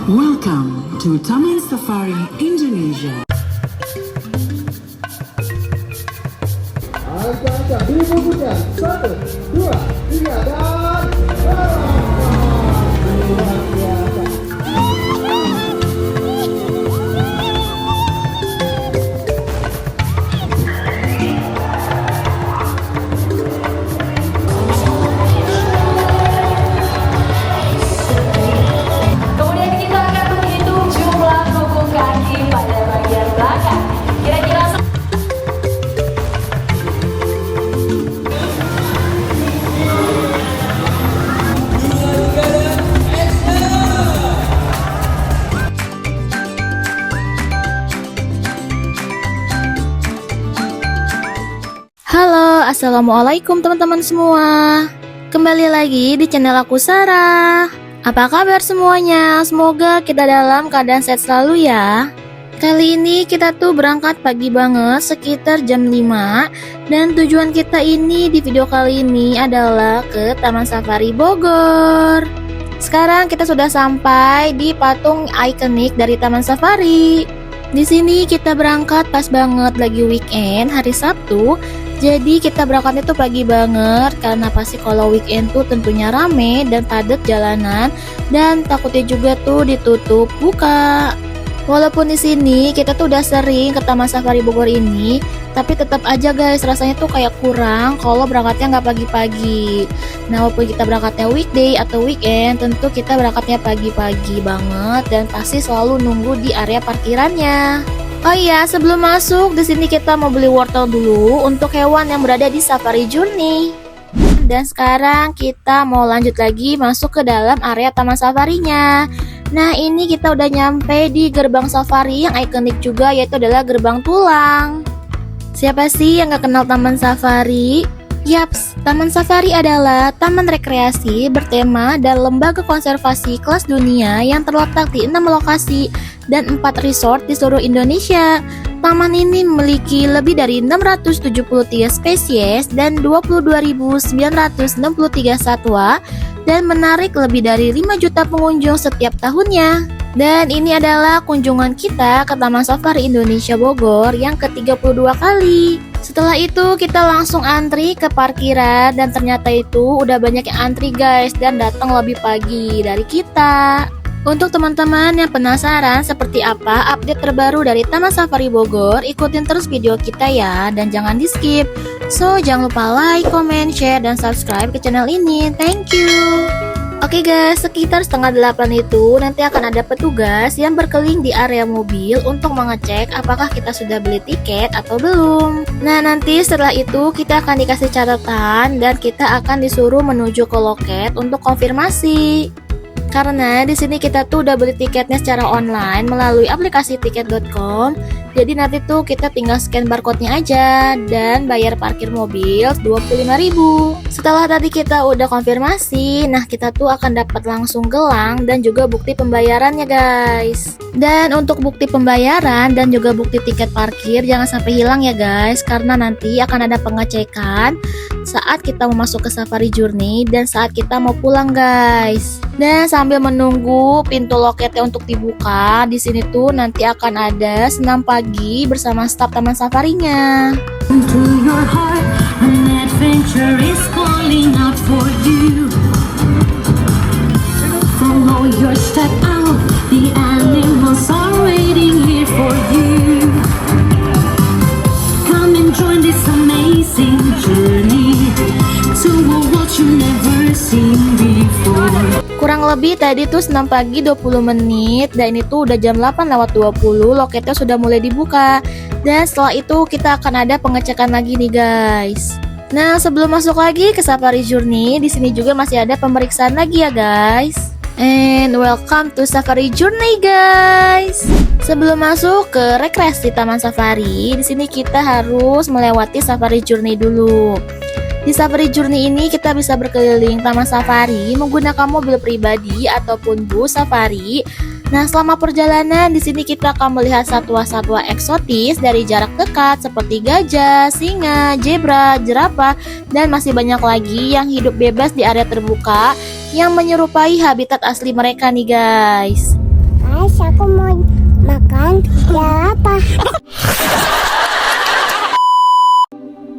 Welcome to Taman Safari Indonesia. Angka-angka dibukukan 1, 2, 3 dan luar biasa. Kemudian kita akan menghitung jumlah punggung kaki pada bagian belakang. Kira-kira Halo, assalamualaikum teman-teman semua. Kembali lagi di channel aku Sarah. Apa kabar semuanya? Semoga kita dalam keadaan sehat selalu ya. Kali ini kita tuh berangkat pagi banget sekitar jam 5. Dan tujuan kita ini di video kali ini adalah ke Taman Safari Bogor. Sekarang kita sudah sampai di patung ikonik dari Taman Safari. Di sini kita berangkat pas banget lagi weekend hari Sabtu. Jadi kita berangkatnya tuh pagi banget karena pasti kalau weekend tuh tentunya rame dan padat jalanan dan takutnya juga tuh ditutup buka. Walaupun di sini kita tuh udah sering ke Taman Safari Bogor ini, tapi tetap aja guys rasanya tuh kayak kurang kalau berangkatnya nggak pagi-pagi. Nah walaupun kita berangkatnya weekday atau weekend, tentu kita berangkatnya pagi-pagi banget dan pasti selalu nunggu di area parkirannya. Oh iya, sebelum masuk di sini kita mau beli wortel dulu untuk hewan yang berada di Safari Journey. Dan sekarang kita mau lanjut lagi masuk ke dalam area Taman Safarinya. Nah, ini kita udah nyampe di gerbang safari yang ikonik juga, yaitu adalah gerbang tulang. Siapa sih yang gak kenal Taman Safari? Yaps, Taman Safari adalah taman rekreasi bertema dan lembaga konservasi kelas dunia yang terletak di 6 lokasi dan 4 resort di seluruh Indonesia. Taman ini memiliki lebih dari 673 spesies dan 22.963 satwa dan menarik lebih dari 5 juta pengunjung setiap tahunnya. Dan ini adalah kunjungan kita ke Taman Safari Indonesia Bogor yang ke-32 kali. Setelah itu kita langsung antri ke parkiran dan ternyata itu udah banyak yang antri guys dan datang lebih pagi dari kita. Untuk teman-teman yang penasaran seperti apa update terbaru dari Taman Safari Bogor, ikutin terus video kita ya dan jangan di skip. So jangan lupa like, comment, share, dan subscribe ke channel ini. Thank you. Oke guys, sekitar setengah 8 itu nanti akan ada petugas yang berkeliling di area mobil untuk mengecek apakah kita sudah beli tiket atau belum. Nah nanti setelah itu kita akan dikasih catatan dan kita akan disuruh menuju ke loket untuk konfirmasi. Karena di sini kita tuh udah beli tiketnya secara online melalui aplikasi tiket.com. Jadi nanti tuh kita tinggal scan barcode-nya aja dan bayar parkir mobil 25.000. Setelah tadi kita udah konfirmasi, nah kita tuh akan dapat langsung gelang dan juga bukti pembayarannya guys. Dan untuk bukti pembayaran dan juga bukti tiket parkir jangan sampai hilang ya guys, karena nanti akan ada pengecekan saat kita mau masuk ke Safari Journey dan saat kita mau pulang guys. Dan sambil menunggu pintu loketnya untuk dibuka, di sini tuh nanti akan ada senam pagi bersama staf Taman Safarinya. Into your heart, an adventure is calling out for you. Follow your step out, the animals are waiting here for you. Come and join this amazing journey to a world you never seen before. Kurang lebih tadi tuh senam pagi 20 menit dan ini tuh udah jam 8:20, loketnya sudah mulai dibuka. Dan setelah itu kita akan ada pengecekan lagi nih guys. Nah, sebelum masuk lagi ke Safari Journey, di sini juga masih ada pemeriksaan lagi ya guys. And welcome to Safari Journey guys. Sebelum masuk ke rekreasi Taman Safari, di sini kita harus melewati Safari Journey dulu. Di Safari Journey ini kita bisa berkeliling Taman Safari menggunakan mobil pribadi ataupun bus safari. Nah, selama perjalanan di sini kita akan melihat satwa-satwa eksotis dari jarak dekat seperti gajah, singa, zebra, jerapah, dan masih banyak lagi yang hidup bebas di area terbuka yang menyerupai habitat asli mereka nih guys. guys, aku mau makan ya apa?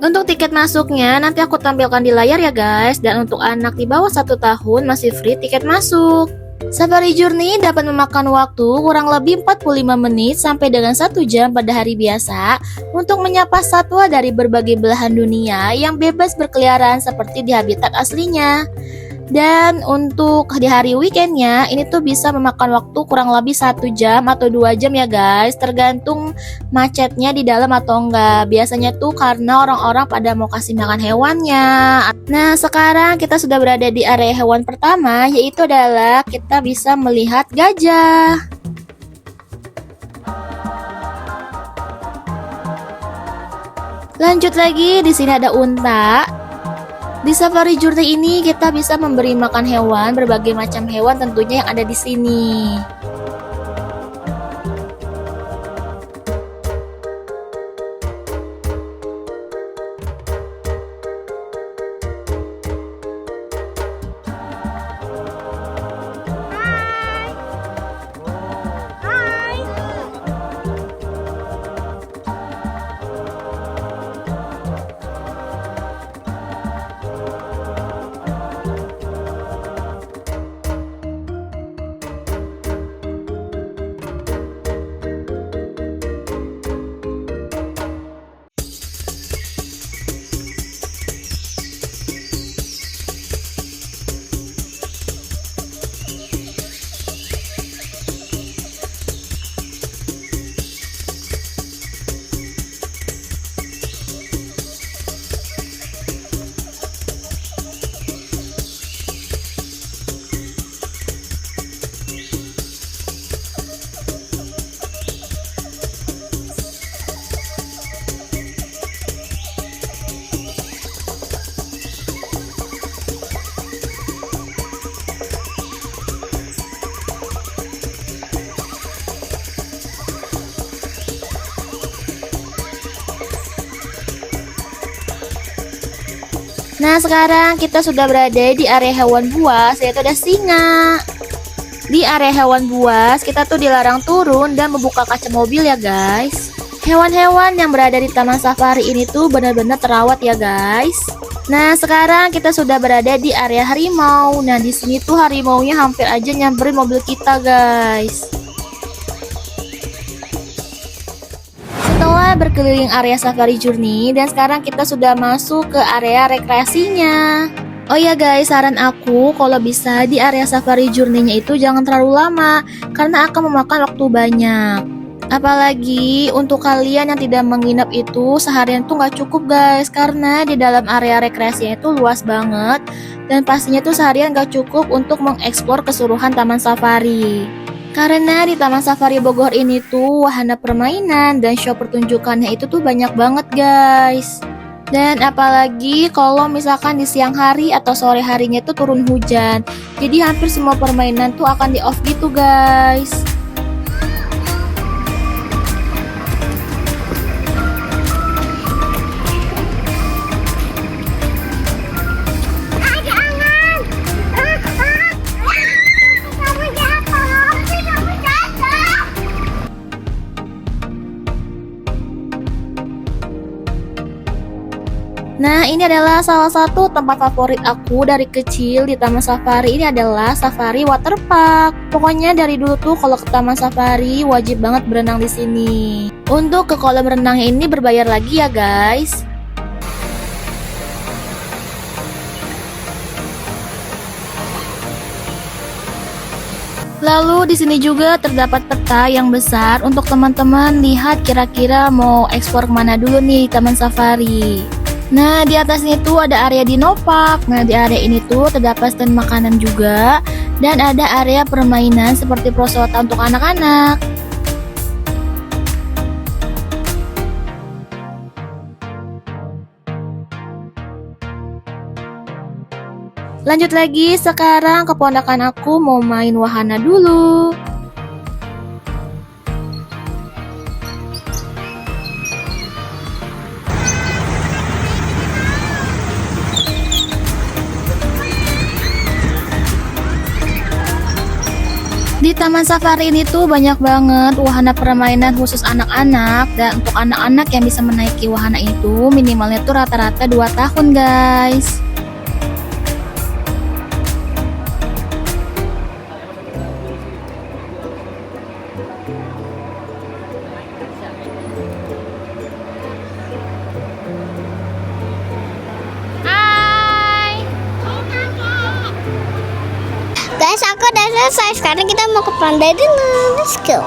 Untuk tiket masuknya nanti aku tampilkan di layar ya guys. Dan untuk anak di bawah 1 tahun masih free tiket masuk. Safari Journey dapat memakan waktu kurang lebih 45 menit sampai dengan 1 jam pada hari biasa untuk menyapa satwa dari berbagai belahan dunia yang bebas berkeliaran seperti di habitat aslinya. Dan untuk di hari weekendnya ini tuh bisa memakan waktu kurang lebih 1 jam atau 2 jam ya guys, tergantung macetnya di dalam atau enggak. Biasanya tuh karena orang-orang pada mau kasih makan hewannya. Nah sekarang kita sudah berada di area hewan pertama, yaitu adalah kita bisa melihat gajah. Lanjut lagi, di sini ada unta. Di Safari Journey ini kita bisa memberi makan hewan, berbagai macam hewan tentunya yang ada di sini. Nah sekarang kita sudah berada di area hewan buas, yaitu ada singa. Di area hewan buas kita tuh dilarang turun dan membuka kaca mobil ya guys. Hewan-hewan yang berada di taman safari ini tuh benar-benar terawat ya guys. Nah sekarang kita sudah berada di area harimau. Nah di sini tuh harimaunya hampir aja nyamperin mobil kita guys. Setelah berkeliling area Safari Journey dan sekarang kita sudah masuk ke area rekreasinya. Oh ya guys, saran aku kalau bisa di area Safari Journey-nya itu jangan terlalu lama karena akan memakan waktu banyak. Apalagi untuk kalian yang tidak menginap itu seharian tuh nggak cukup guys, karena di dalam area rekreasinya itu luas banget dan pastinya tuh seharian nggak cukup untuk mengeksplor keseluruhan taman safari. Karena di Taman Safari Bogor ini tuh wahana permainan dan show pertunjukannya itu tuh banyak banget guys. Dan apalagi kalau misalkan di siang hari atau sore harinya tuh turun hujan, jadi hampir semua permainan tuh akan di off gitu guys. Nah ini adalah salah satu tempat favorit aku dari kecil di Taman Safari. Ini adalah Safari Waterpark. Pokoknya dari dulu tuh kalau ke Taman Safari wajib banget berenang di sini. Untuk ke kolam renangnya ini berbayar lagi ya guys. Lalu di sini juga terdapat peta yang besar untuk teman-teman lihat kira-kira mau eksplor kemana dulu nih Taman Safari. Nah di atasnya itu ada area Dino Park. Nah di area ini tuh terdapat stand makanan juga dan ada area permainan seperti prosota untuk anak-anak. Lanjut lagi, sekarang keponakan aku mau main wahana dulu. Di Taman Taman safari ini tuh banyak banget wahana permainan khusus anak-anak, dan untuk anak-anak yang bisa menaiki wahana itu minimalnya tuh rata-rata 2 tahun guys. Guys, aku udah selesai. Sekarang kita mau ke Panda dulu. Let's go.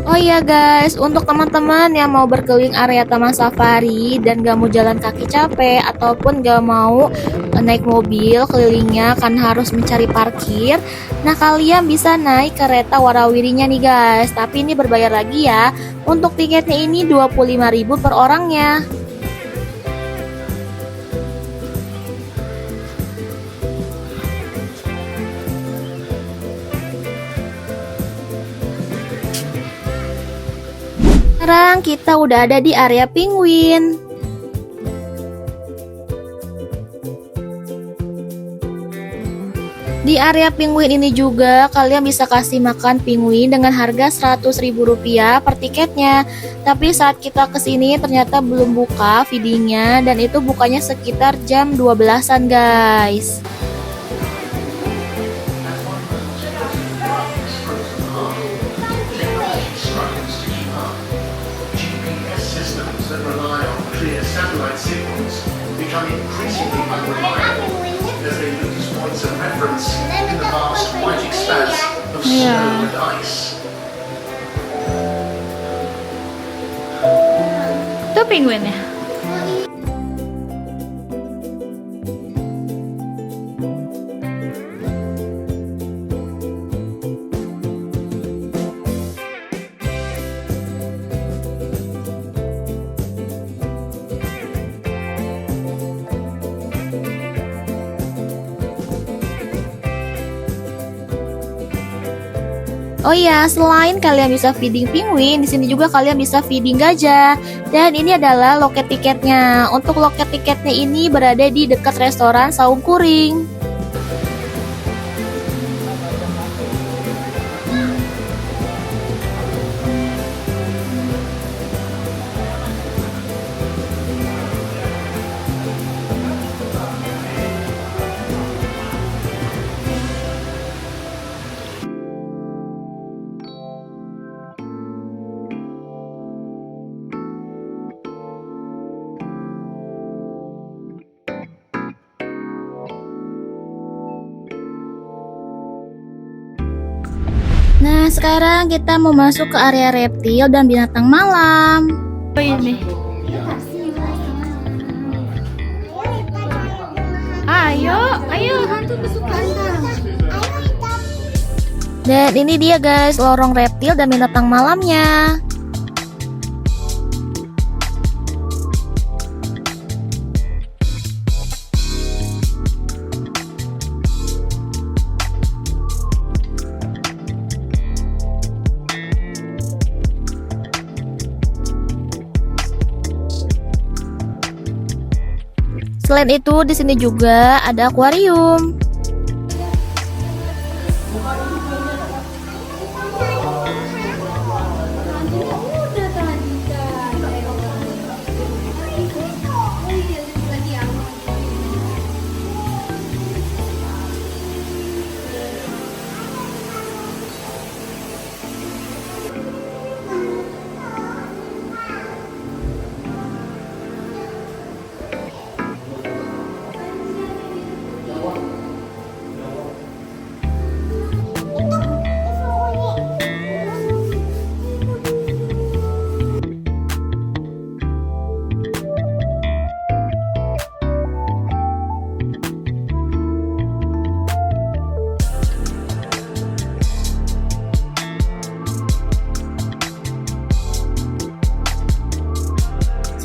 Oh iya guys, untuk teman-teman yang mau berkeliling area taman safari dan gak mau jalan kaki capek ataupun gak mau naik mobil kelilingnya kan harus mencari parkir, nah kalian bisa naik kereta warawirinya nih guys. Tapi ini berbayar lagi ya. Untuk tiketnya ini 25.000 per orangnya. Sekarang kita udah ada di area penguin. Di area penguin ini juga kalian bisa kasih makan penguin dengan harga Rp100.000 per tiketnya. Tapi saat kita kesini ternyata belum buka feedingnya, dan itu bukanya sekitar jam 12-an guys. That rely on clear satellite signals become increasingly unreliable as they lose points of reference in the vast white expanse of snow and ice. Itu penguinnya. Oh iya, selain kalian bisa feeding penguin, di sini juga kalian bisa feeding gajah. Dan ini adalah loket tiketnya. Untuk loket tiketnya ini berada di dekat restoran Saung Kuring. Nah, sekarang kita mau masuk ke area reptil dan binatang malam. Oh ini. Ayo hantu kesukaan kamu. Dan ini dia guys, lorong reptil dan binatang malamnya. Selain itu, di sini juga ada akuarium.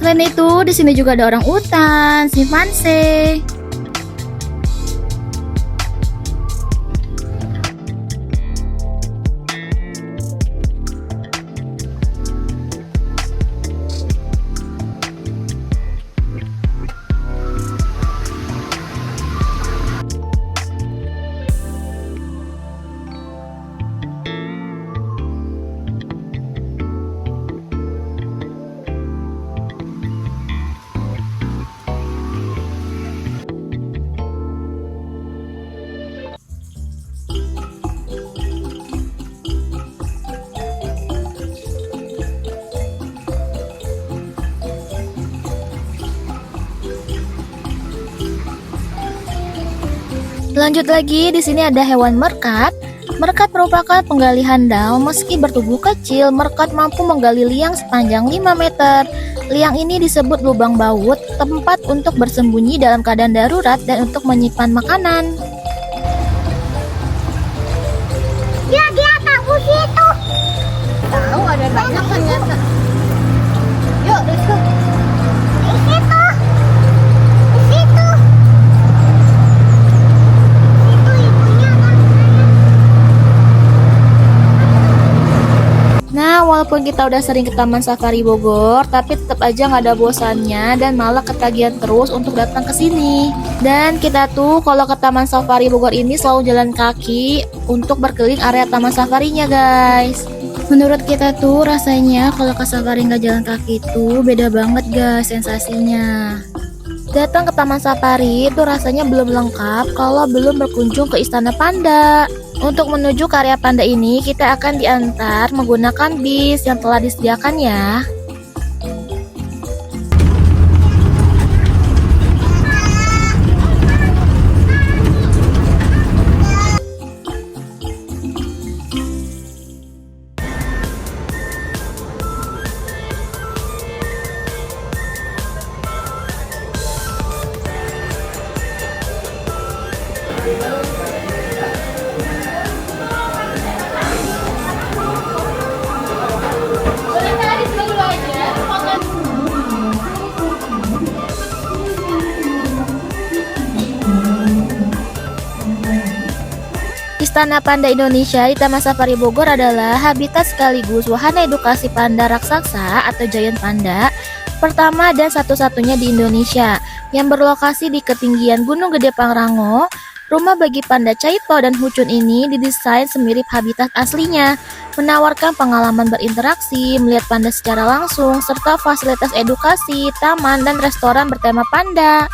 Selain itu, di sini juga ada orang utan, simpanse. Lanjut lagi, di sini ada hewan merkat. Merkat merupakan penggali handal. Meski bertubuh kecil, merkat mampu menggali liang sepanjang 5 meter. Liang ini disebut lubang baut, tempat untuk bersembunyi dalam keadaan darurat dan untuk menyimpan makanan. Dia tahu situ. Tahu ada banyak ternyata. Yuk, let's go. Di situ. Di situ. Itu ibunya kan. Nah, walaupun kita udah sering ke Taman Safari Bogor, tapi tetap aja nggak ada bosannya dan malah ketagihan terus untuk datang ke sini. Dan kita tuh kalau ke Taman Safari Bogor ini selalu jalan kaki untuk berkeliling area Taman Safarinya, guys. Menurut kita tuh rasanya kalau ke safari nggak jalan kaki itu beda banget, guys, sensasinya. Datang ke Taman Safari itu rasanya belum lengkap kalau belum berkunjung ke Istana Panda. Untuk menuju ke area panda ini, kita akan diantar menggunakan bis yang telah disediakan ya. Istana Panda Indonesia di Taman Safari Bogor adalah habitat sekaligus wahana edukasi panda raksasa atau giant panda pertama dan satu-satunya di Indonesia yang berlokasi di ketinggian Gunung Gede Pangrango. Rumah bagi panda Caito dan Hucun ini didesain semirip habitat aslinya, menawarkan pengalaman berinteraksi, melihat panda secara langsung, serta fasilitas edukasi, taman, dan restoran bertema panda.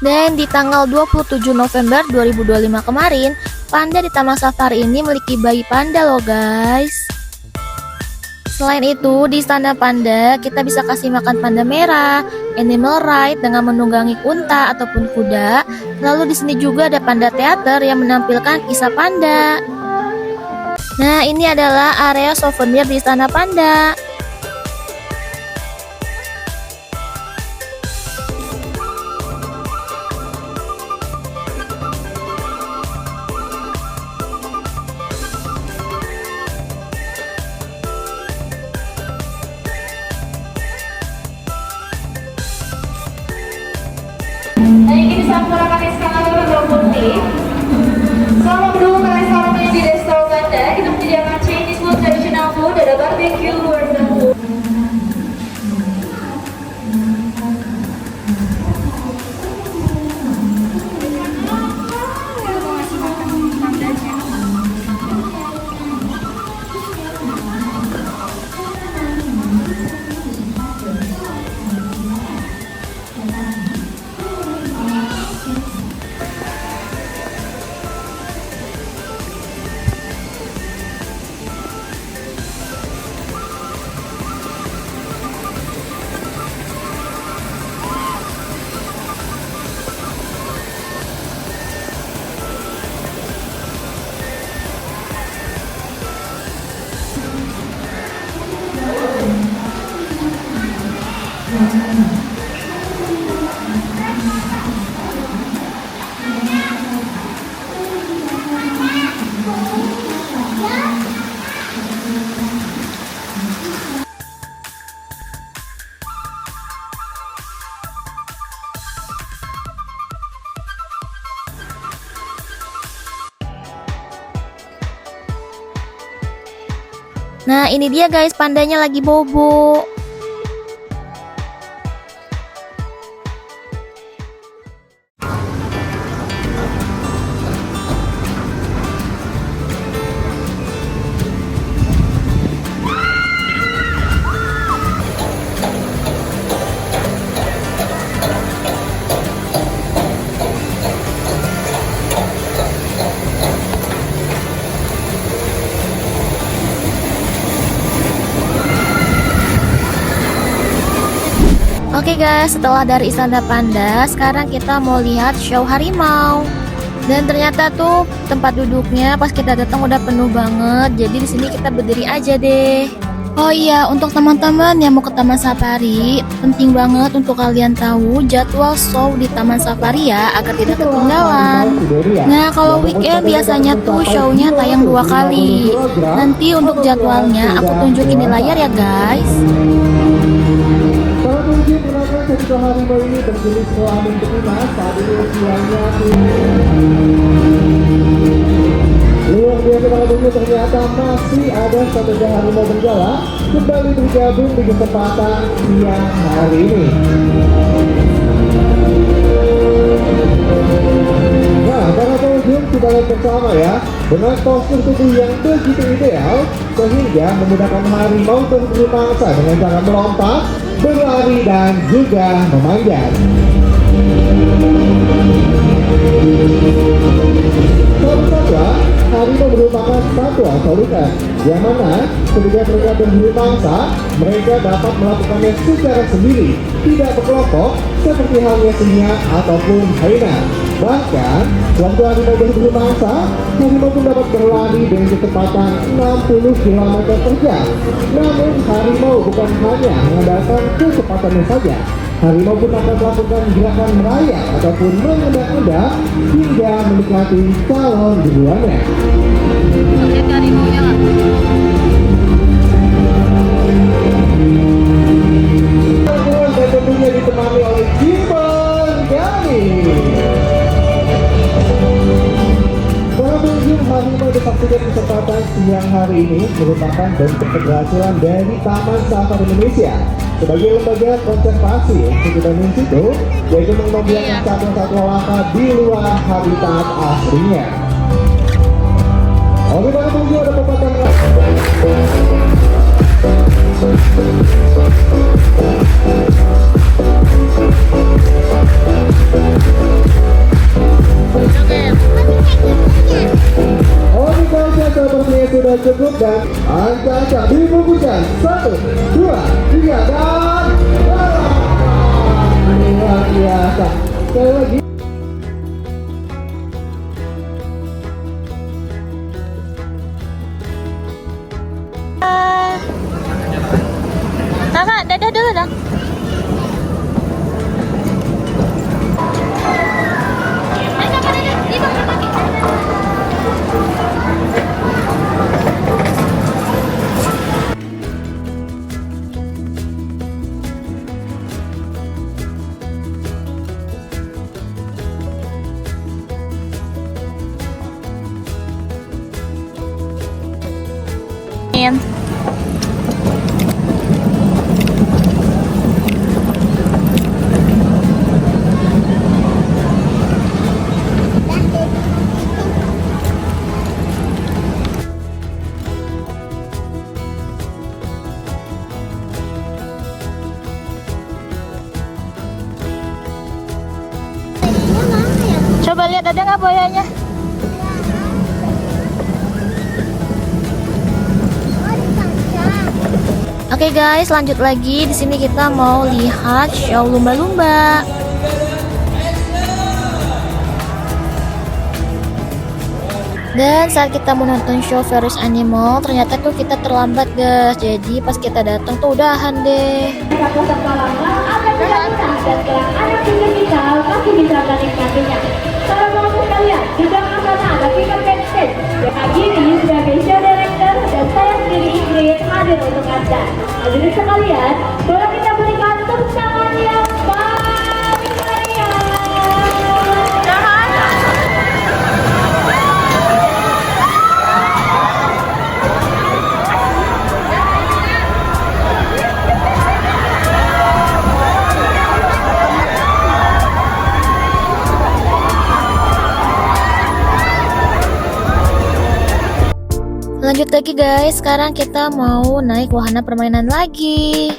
Dan di tanggal 27 November 2025 kemarin, panda di Taman Safari ini memiliki bayi panda loh, guys. Selain itu, di Istana Panda kita bisa kasih makan panda merah, animal ride dengan menunggangi unta ataupun kuda. Lalu di sini juga ada panda teater yang menampilkan kisah panda. Nah, ini adalah area souvenir di Istana Panda. Nah, ini sampuran manis sekarang berwarna putih. Selama berdua restoran di restoran Panda, kita menyediakan Chinese food, traditional food, ada barbecue, world food. Nah, ini dia guys, pandanya lagi bobo. Oke guys, setelah dari Istana Panda, sekarang kita mau lihat show harimau. Dan ternyata tuh tempat duduknya pas kita datang udah penuh banget. Jadi di sini kita berdiri aja deh. Oh iya, untuk teman-teman yang mau ke Taman Safari, penting banget untuk kalian tahu jadwal show di Taman Safari ya, agar tidak ketinggalan. Nah, kalau weekend biasanya tuh show-nya tayang 2 kali. Nanti untuk jadwalnya aku tunjukin di layar ya guys. Para pengunjung menonton cerita harimau ini berjenis kelamin betina saat ini usianya luar biasa. Para pengunjung, ternyata masih ada satu harimau benggala kembali bergabung di kesempatan siang hari ini. Nah, para pengunjung kita lihat bersama ya, dengan postur tubuh yang begitu ideal sehingga memudahkan harimau berburu mangsa dengan cara melompat, berlari dan juga memanjat. Satwa harimau merupakan satwa soliter yang mana ketika mereka berburu mangsa, mereka dapat melakukannya secara sendiri, tidak berkelompok seperti halnya singa ataupun hyena. Bahkan, waktu harimau berburu mangsa, harimau pun dapat berlari dengan kecepatan 60 km per jam. Namun, harimau bukan hanya mengandalkan kecepatannya saja. Harimau pun akan melakukan gerakan merayap ataupun mengendap-endap hingga menikmati calon buruannya. Lihat harimaunya lah. Dan tentunya ditemani oleh Jimbon Gani. Para pengunjung, harimau dipastikan kesempatan siang hari ini merupakan bentuk keberhasilan dari Taman Safari Indonesia sebagai lembaga konservasi untuk Indonesia situ, yaitu mengembangkan satwa-satwa langka di luar habitat aslinya. Oke, para pengunjung, ada pepatah Oke saja, sepertinya sudah cukup dan angka-angka dibungkuskan 1, 2, 3 dan luar biasa. Sekali lagi. Kakak, dadah dulu dong. Coba lihat ada nggak buayanya? Oke guys, lanjut lagi. Di sini kita mau lihat show lumba-lumba. Dan saat kita menonton show Ferris Animal, ternyata tuh kita terlambat guys. Jadi pas kita datang tuh udahan deh. Peserta langkah akan dilakukan dan kelak anak digital masih bisa menikmatinya. Para penonton sekalian, di belakang sana ada Peter Backstage yang hari ini sebagai show director dan saya sendiri Ingrid hadir untuk Anda. Hadirin sekalian, boleh kita berikan tepuk tangan yang paling meriah. Lanjut lagi guys, sekarang kita mau naik wahana permainan lagi.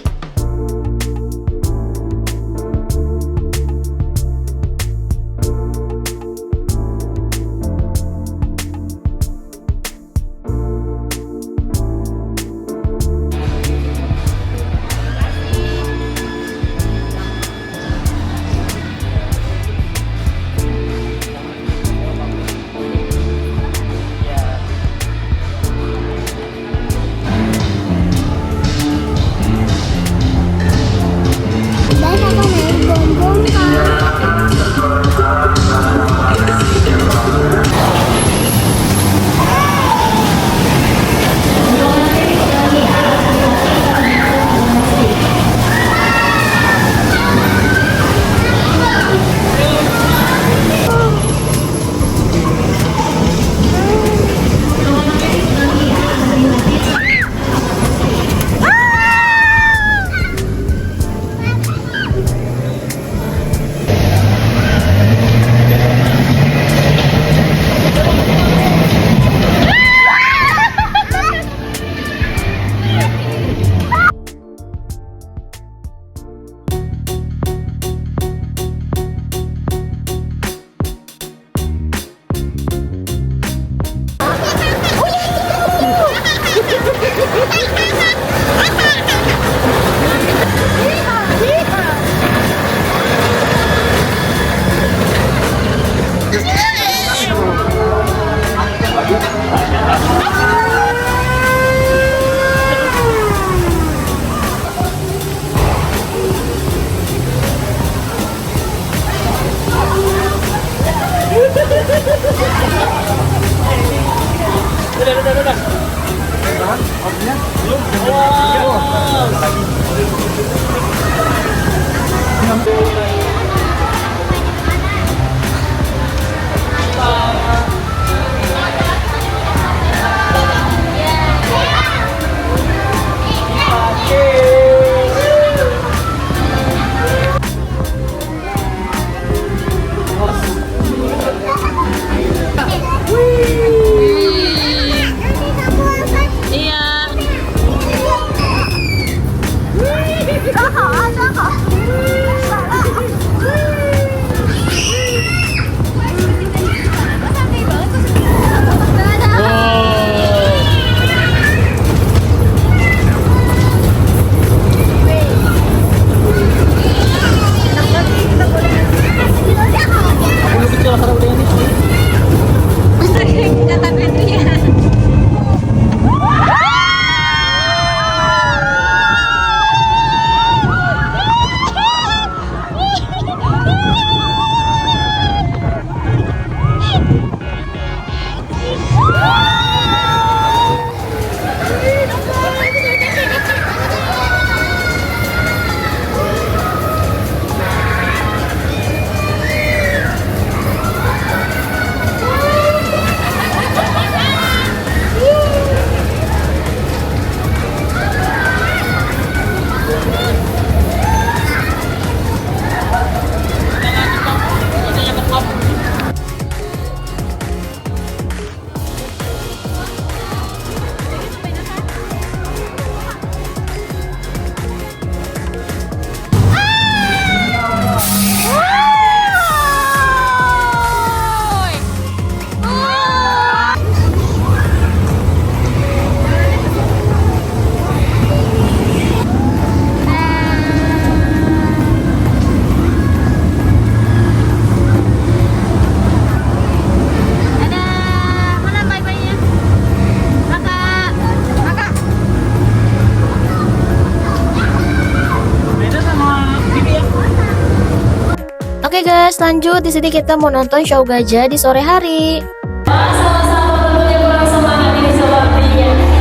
Oke guys, lanjut. Di sini kita mau nonton show gajah di sore hari.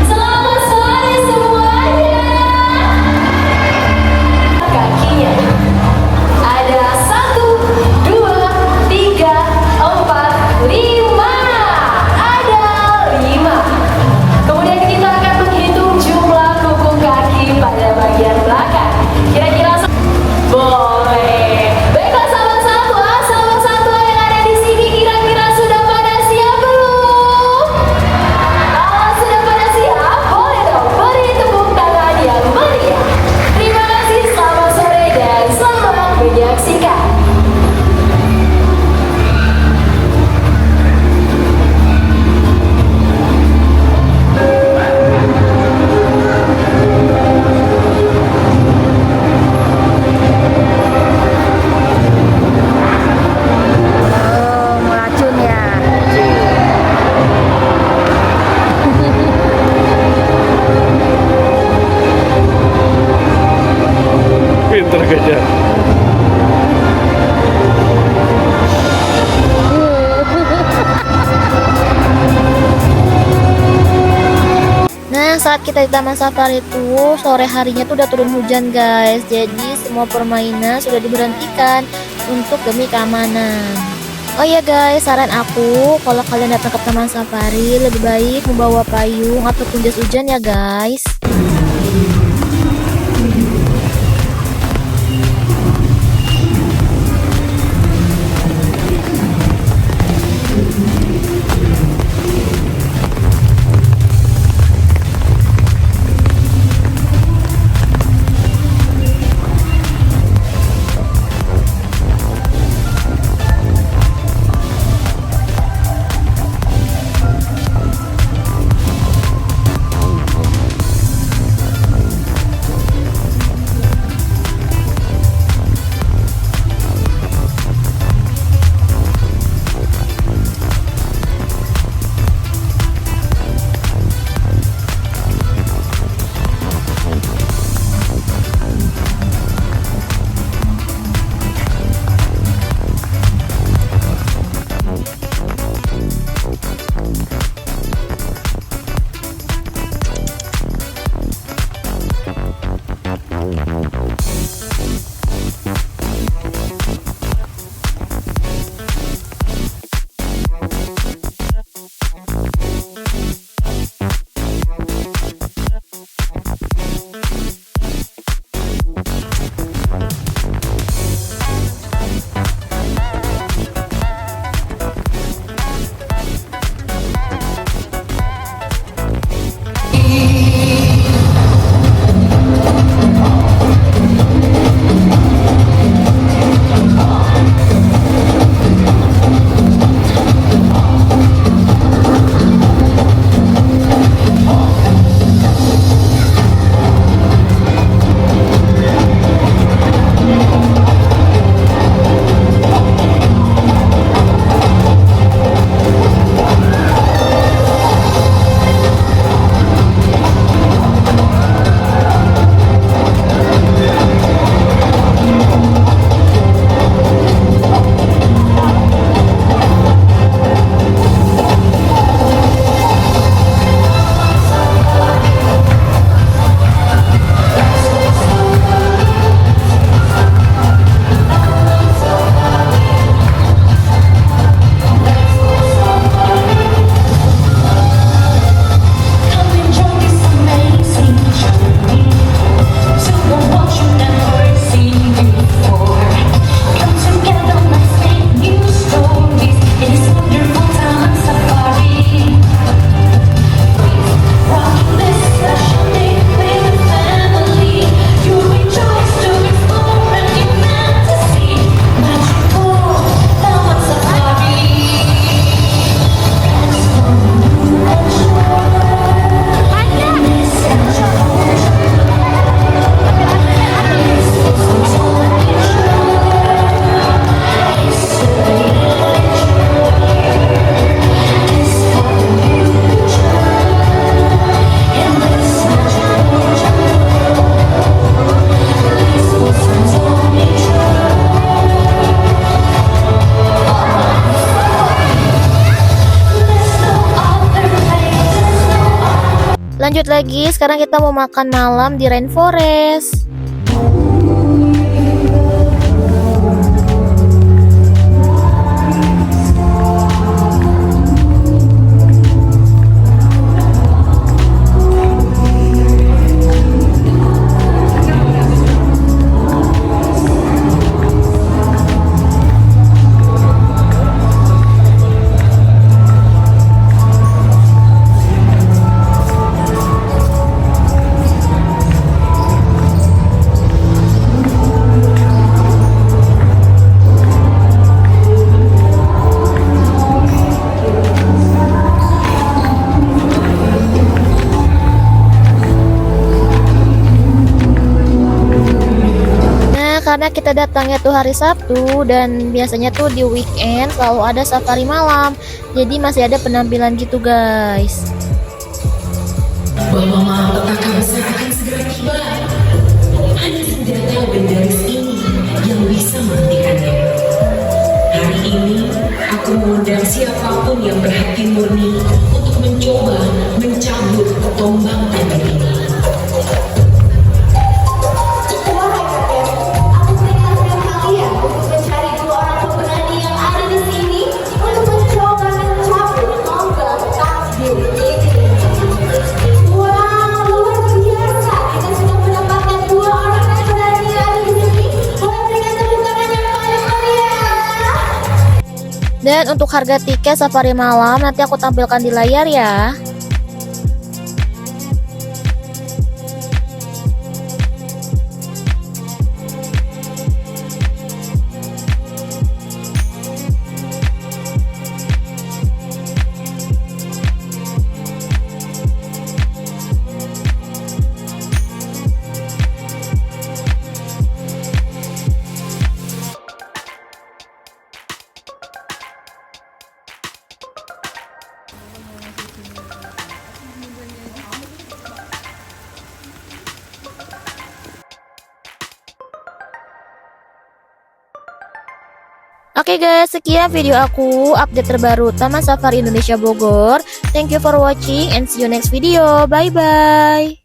Selamat sore semuanya. Kakinya ada 1, 2, 3, 4, 5. Ada 5. Kemudian kita akan menghitung jumlah kuku kaki pada bagian belakang. Kira-kira boleh. Baiklah sahabat satwa yang ada di sini, kira-kira sudah pada siap belum? Kalau sudah pada siap, boleh dong beri tepuk tangan yang meriah. Terima kasih, selamat sore dan selamat menyaksikan. Pinter gajah. Nah, saat kita di Taman Safari itu sore harinya tuh udah turun hujan guys. Jadi semua permainan sudah diberhentikan untuk demi keamanan. Oh ya guys, saran aku kalau kalian datang ke Taman Safari lebih baik membawa payung ataupun jas hujan ya guys. Lanjut lagi, sekarang kita mau makan malam di Rainforest. Karena kita datangnya tuh hari Sabtu dan biasanya tuh di weekend selalu ada safari malam, jadi masih ada penampilan gitu guys. Bahwa malapetaka besar akan segera tiba. Hanya senjata legendaris ini yang bisa menghentikannya. Hari ini aku mengundang siapapun yang berhati murni untuk mencoba mencabut tombak tanding ini. Dan untuk harga tiket safari malam nanti aku tampilkan di layar ya. Oke guys, sekian video aku update terbaru Taman Safari Indonesia Bogor. Thank you for watching and see you next video. Bye bye.